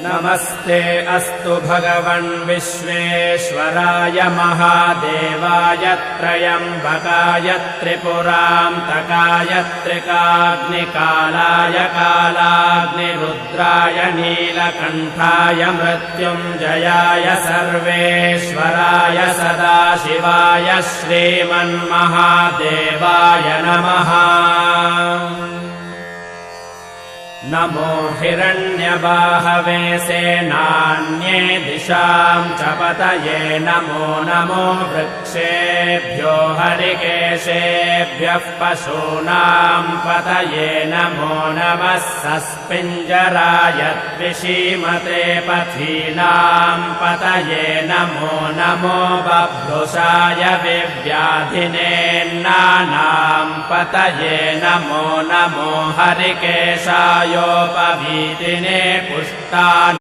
नमस्ते अस्तु भगवन् विश्वेश्वराय महादेवाय त्र्यम्बकाय त्रिपुरान्तकाय त्रिकाग्निकालाय कालाग्निरुद्राय नीलकण्ठाय मृत्युञ्जयाय सर्वेश्वराय सदाशिवाय श्रीमन्महादेवाय नमः। नमो हिरण्यबाहवे सेनान्ये दिशां च पतये नमो नमो वृक्षेभ्यो हरिकेशेभ्यः पशूनां पतये नमो नमः सस्पिञ्जराय द्विषीमते पथीनां पतये नमो नमो बभ्रुषाय विव्याधिनेन्नानां पतये नमो नमो हरिकेशाय योपवीतिने पुष्टान्